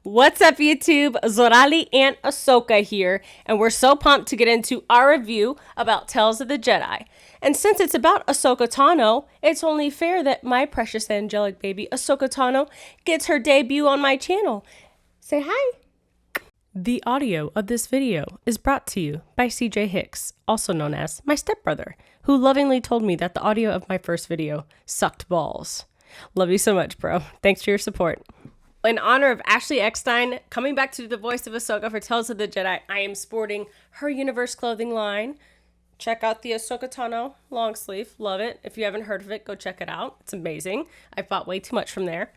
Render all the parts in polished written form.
What's up, YouTube? Zorali and Ahsoka here, and we're so pumped to get into our review about Tales of the Jedi. And since it's about Ahsoka Tano, it's only fair that my precious angelic baby Ahsoka Tano gets her debut on my channel. Say hi. The audio of this video is brought to you by CJ Hicks, also known as my stepbrother, who lovingly told me that the audio of my first video sucked balls. Love you so much, bro. Thanks for your support. In honor of Ashley Eckstein coming back to do the voice of Ahsoka for Tales of the Jedi, I am sporting her Universe clothing line. Check out the Ahsoka Tano long sleeve. Love it. If you haven't heard of it, go check it out. It's amazing. I bought way too much from there.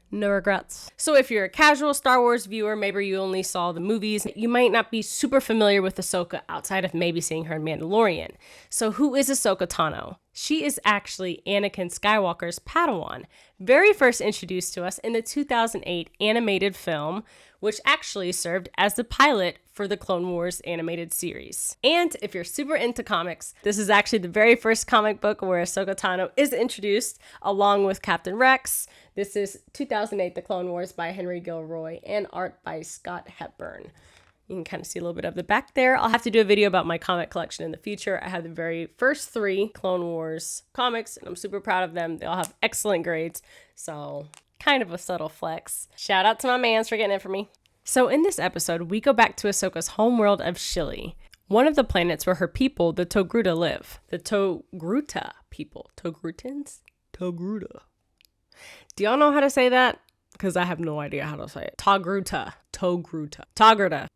No regrets. So if you're a casual Star Wars viewer, maybe you only saw the movies, you might not be super familiar with Ahsoka outside of maybe seeing her in Mandalorian. So who is Ahsoka Tano? She is actually Anakin Skywalker's Padawan, very first introduced to us in the 2008 animated film, which actually served as the pilot for the Clone Wars animated series. And if you're super into comics, this is actually the very first comic book where Ahsoka Tano is introduced along with Captain Rex. This is 2008 The Clone Wars by Henry Gilroy and art by Scott Hepburn. You can kind of see a little bit of the back there. I'll have to do a video about my comic collection in the future. I have the very first 3 Clone Wars comics, and I'm super proud of them. They all have excellent grades, so kind of a subtle flex. Shout out to my mans for getting it for me. So in this episode, we go back to Ahsoka's homeworld of Shili, one of the planets where her people, the Togruta, live. The Togruta people. Togrutans? Togruta. Do y'all know how to say that? Because I have no idea how to say it. Togruta. Togruta. Tugrute.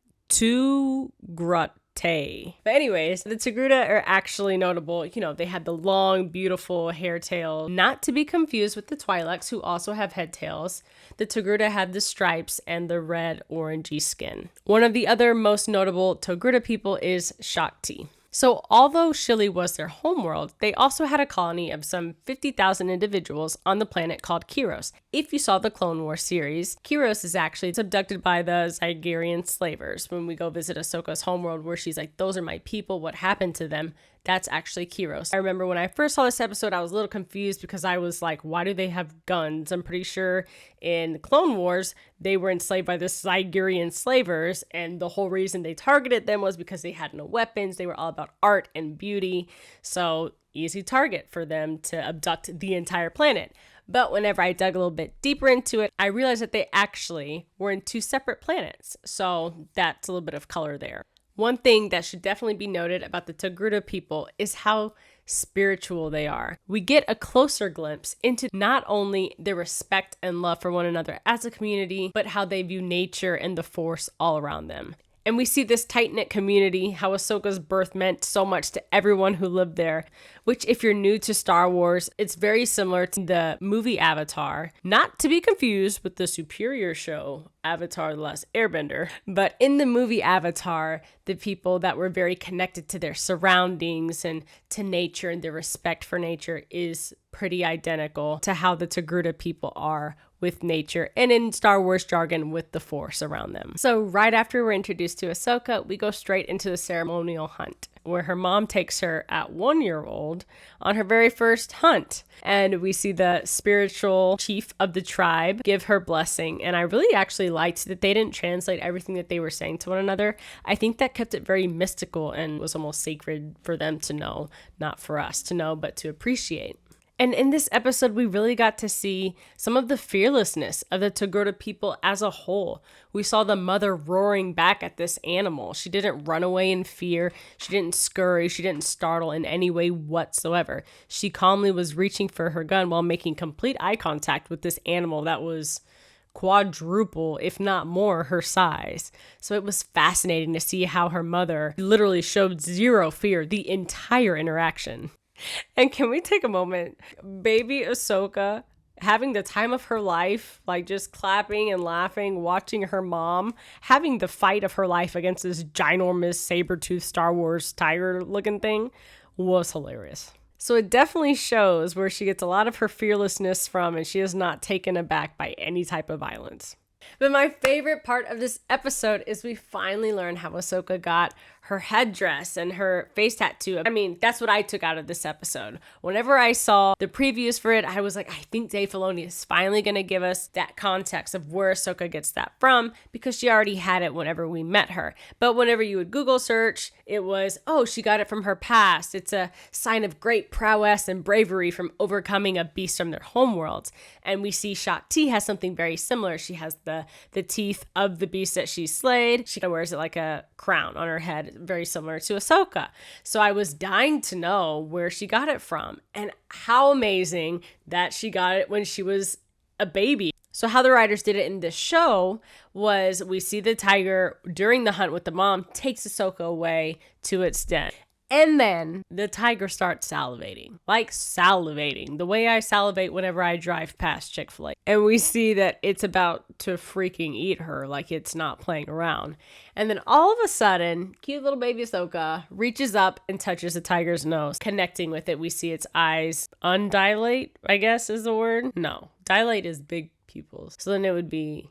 But anyways, the Togruta are actually notable. You know, they had the long, beautiful hair tail, not to be confused with the Twi'leks, who also have head tails. The Togruta had the stripes and the red orangey skin. One of the other most notable Togruta people is Shakti. So although Shili was their homeworld, they also had a colony of some 50,000 individuals on the planet called Kiros. If you saw the Clone Wars series, Kiros is actually abducted by the Zygerian slavers. When we go visit Ahsoka's homeworld where she's like, those are my people, what happened to them? That's actually Kiros. I remember when I first saw this episode, I was a little confused because I was like, why do they have guns? I'm pretty sure in Clone Wars, they were enslaved by the Zygerian slavers, and the whole reason they targeted them was because they had no weapons. They were all about art and beauty, so easy target for them to abduct the entire planet. But whenever I dug a little bit deeper into it, I realized that they actually were in 2 separate planets, so that's a little bit of color there. One thing that should definitely be noted about the Togruta people is how spiritual they are. We get a closer glimpse into not only their respect and love for one another as a community, but how they view nature and the Force all around them. And we see this tight-knit community, how Ahsoka's birth meant so much to everyone who lived there, which if you're new to Star Wars, it's very similar to the movie Avatar, not to be confused with the superior show, Avatar: The Last Airbender. But in the movie Avatar, the people that were very connected to their surroundings and to nature and their respect for nature is pretty identical to how the Togruta people are with nature, and in Star Wars jargon, with the Force around them. So right after we're introduced to Ahsoka, we go straight into the ceremonial hunt, where her mom takes her at 1-year-old on her very first hunt. And we see the spiritual chief of the tribe give her blessing. And I really actually liked that they didn't translate everything that they were saying to one another. I think that kept it very mystical and was almost sacred for them to know, not for us to know, but to appreciate. And in this episode, we really got to see some of the fearlessness of the Togruta people as a whole. We saw the mother roaring back at this animal. She didn't run away in fear. She didn't scurry. She didn't startle in any way whatsoever. She calmly was reaching for her gun while making complete eye contact with this animal that was quadruple, if not more, her size. So it was fascinating to see how her mother literally showed zero fear the entire interaction. And can we take a moment? Baby Ahsoka having the time of her life, like just clapping and laughing, watching her mom having the fight of her life against this ginormous saber-toothed Star Wars tiger looking thing was hilarious. So it definitely shows where she gets a lot of her fearlessness from, and she is not taken aback by any type of violence. But my favorite part of this episode is we finally learn how Ahsoka got her headdress and her face tattoo. I mean, that's what I took out of this episode. Whenever I saw the previews for it, I was like, I think Dave Filoni is finally going to give us that context of where Ahsoka gets that from, because she already had it whenever we met her. But whenever you would Google search, it was, oh, she got it from her past. It's a sign of great prowess and bravery from overcoming a beast from their homeworlds. And we see Shakti has something very similar. She has the teeth of the beast that she slayed. She wears it like a crown on her head, very similar to Ahsoka. So I was dying to know where she got it from, and how amazing that she got it when she was a baby. So how the writers did it in this show was, we see the tiger during the hunt with the mom takes Ahsoka away to its den. And then the tiger starts salivating, like salivating, the way I salivate whenever I drive past Chick-fil-A. And we see that it's about to freaking eat her, like it's not playing around. And then all of a sudden, cute little baby Ahsoka reaches up and touches the tiger's nose. Connecting with it, we see its eyes undilate, I guess is the word. No, dilate is big pupils. So then it would be,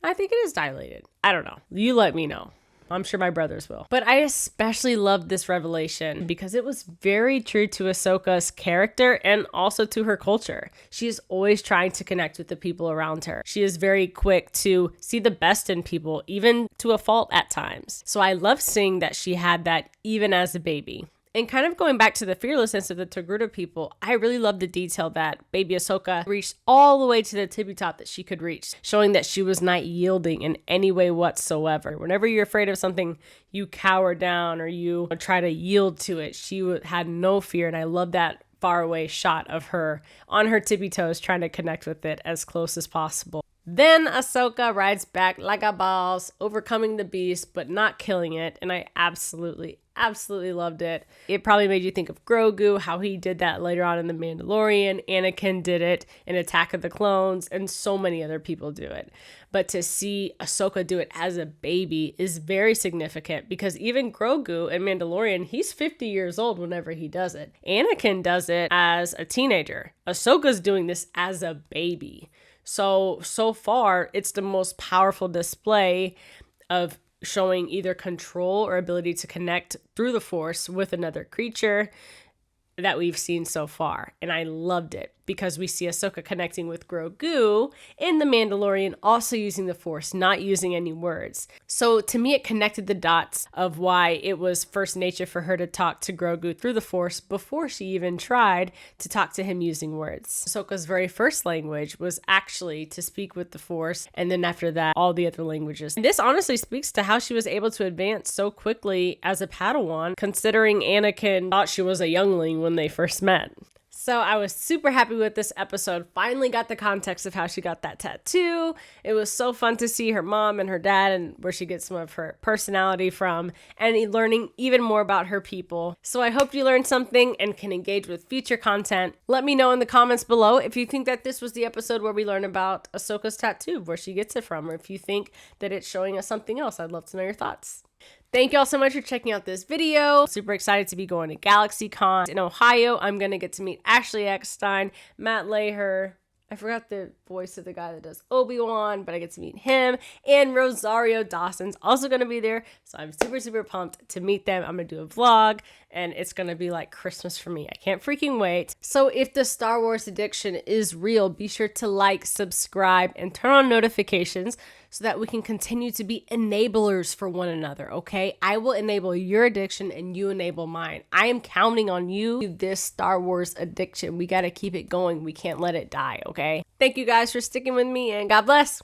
I think it is dilated. I don't know. You let me know. I'm sure my brothers will. But I especially loved this revelation because it was very true to Ahsoka's character and also to her culture. She is always trying to connect with the people around her. She is very quick to see the best in people, even to a fault at times. So I love seeing that she had that even as a baby. And kind of going back to the fearlessness of the Togruta people, I really love the detail that baby Ahsoka reached all the way to the tippy top that she could reach, showing that she was not yielding in any way whatsoever. Whenever you're afraid of something, you cower down or you try to yield to it. She had no fear, and I love that far away shot of her on her tippy toes trying to connect with it as close as possible. Then Ahsoka rides back like a boss, overcoming the beast, but not killing it. And I absolutely loved it. It probably made you think of Grogu, how he did that later on in The Mandalorian. Anakin did it in Attack of the Clones, and so many other people do it. But to see Ahsoka do it as a baby is very significant, because even Grogu in Mandalorian, he's 50 years old whenever he does it. Anakin does it as a teenager. Ahsoka's doing this as a baby. So far, it's the most powerful display of showing either control or ability to connect through the Force with another creature that we've seen so far. And I loved it because we see Ahsoka connecting with Grogu in The Mandalorian, also using the Force, not using any words. So to me, it connected the dots of why it was first nature for her to talk to Grogu through the Force before she even tried to talk to him using words. Ahsoka's very first language was actually to speak with the Force, and then after that, all the other languages. And this honestly speaks to how she was able to advance so quickly as a Padawan, considering Anakin thought she was a youngling when they first met. So I was super happy with this episode. Finally got the context of how she got that tattoo. It was so fun to see her mom and her dad and where she gets some of her personality from, and learning even more about her people. So I hope you learned something and can engage with future content. Let me know in the comments below if you think that this was the episode where we learn about Ahsoka's tattoo, where she gets it from, or if you think that it's showing us something else. I'd love to know your thoughts. Thank you all so much for checking out this video. Super excited to be going to GalaxyCon in Ohio. I'm going to get to meet Ashley Eckstein, Matt Leaher. I forgot the voice of the guy that does Obi-Wan, but I get to meet him. And Rosario Dawson's also going to be there. So I'm super pumped to meet them. I'm going to do a vlog, and it's going to be like Christmas for me. I can't freaking wait. So if the Star Wars addiction is real, be sure to like, subscribe, and turn on notifications so that we can continue to be enablers for one another, okay? I will enable your addiction and you enable mine. I am counting on you, this Star Wars addiction. We got to keep it going. We can't let it die, okay? Thank you guys for sticking with me, and God bless.